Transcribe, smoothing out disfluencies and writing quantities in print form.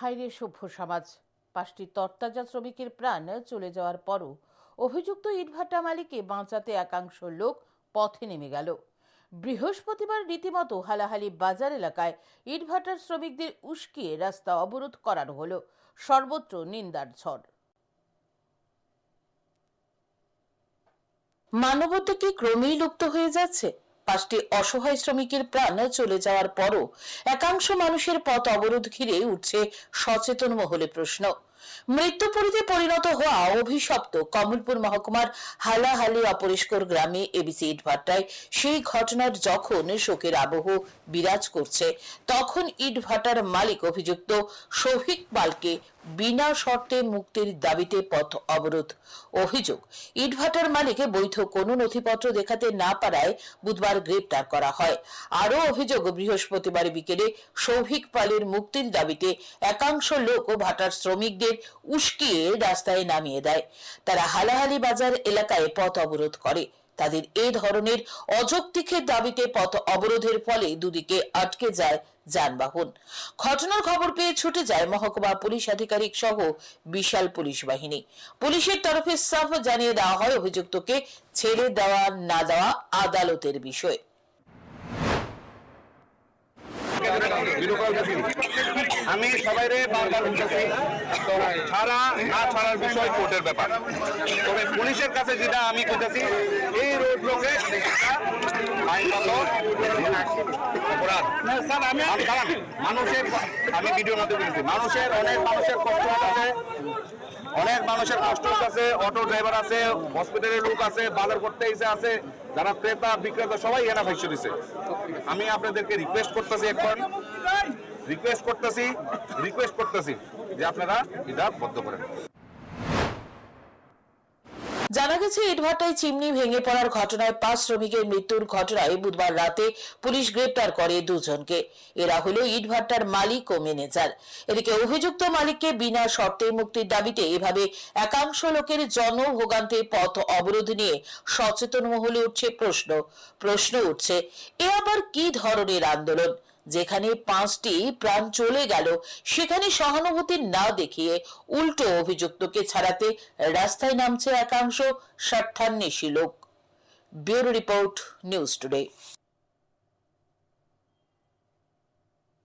হাইরে সভ্য সমাজ। 5টি তরতাজা শ্রমিকের প্রাণ চলে যাওয়ার পরও অভিযুক্ত ইটভাটা মালিককে বাঁচাতে একাংশ লোক পথে নেমে গেল। বৃহস্পতিবার রীতিমতো হালাহালি বাজার এলাকায় ইটভাটার শ্রমিকদের উস্কিয়ে রাস্তা অবরোধ করানো হলো। সর্বত্র নিন্দার ঝড়। মানবতা কি ক্রমেই লুপ্ত হয়ে যাচ্ছে? 5টি অসহায় শ্রমিকের প্রাণ চলে যাওয়ার পরও একাংশ মানুষের পথ অবরোধ ঘিরে উঠছে সচেতন মহলে প্রশ্ন। মৃত্যুপুরীতে পরিণত হওয়া অভিশপ্ত কমলপুর মহকুমার হালাহালি অপরিষ্কার গ্রামে এবিসি ইটভাটায় সেই ঘটনার যখন শোকের আবহ বিরাজ করছে, তখন ইটভাটার মালিক অভিযুক্ত শফিক পালকে বিনা শর্তে মুক্তির দাবিতে পথ অবরোধ। অভিযোগ, ইটভাটার মালিক বৈধ কোনো নথিপত্র দেখাতে না পারায় বুধবার গ্রেপ্তার করা হয়। আরও অভিযোগ, বৃহস্পতিবার বিকেলে শফিক পালের মুক্তির দাবিতে একাংশ লোক ও ভাটার শ্রমিকদের উস্কিয়ে রাস্তায় নামিয়ে দেয়। তারা হালাহালি বাজার এলাকায় পথ অবরোধ করে। তাদের এই ধরনের অযৌক্তিকের দাবিতে পথ অবরোধের ফলে দুদিকে আটকে যায় যানবাহন। ঘটনার খবর পেয়ে ছুটে যায় মহকুমা পুলিশ আধিকারিক সহ বিশাল পুলিশ বাহিনী। পুলিশের তরফে সাফ জানিয়ে দেওয়া হয়, অভিযুক্তকে ছেড়ে দেওয়া না দেওয়া আদালতের বিষয়। আমি সবাইরে বারবার বলতেছি, ছাড়া না ছাড়ার বিষয় কোর্টের ব্যাপার। তবে পুলিশের কাছে যেটা আমি বলতেছি, এই রোড ব্লকে আইনগত অপরাধ। মানুষের, আমি ভিডিওর মধ্যে বলেছি, অনেক মানুষের কষ্ট আছে, অনেক মানুষের কষ্ট আছে। অটো ড্রাইভার আছে, হসপিটালের লোক আছে, বাজার করতে এসে আছে, যারা ক্রেতা বিক্রেতা সবাই এনা ভাইসে দিছে। আমি আপনাদেরকে রিকোয়েস্ট করতেছি যে আপনারা এটা বন্ধ করেন। জানা গেছে, ইটভাটায় চিমনি ভেঙে পড়ার ঘটনায় 5 শ্রমিকের মৃত্যুর ঘটনায় বুধবার রাতে পুলিশ গ্রেপ্তার করে 2 জনকে। এরা হলো ইটভাটার মালিক ও ম্যানেজার। এদিকে অভিযুক্ত মালিককে বিনা শর্তে মুক্তির দাবিতে এভাবে একাংশ লোকের জনভোগান্তি পথ অবরোধ নিয়ে সচেতন মহলে উঠছে প্রশ্ন উঠছে, এ আবার কি ধরনের আন্দোলন? যেখানে 5টি প্রাণ চলে গেল, সেখানে সহানুভূতি না দেখিয়ে উল্টো অভিযুক্তকে ছাড়াতে রাস্তায় নামছে একাংশ স্বার্থান্বেষী লোক। Bureau report, news today.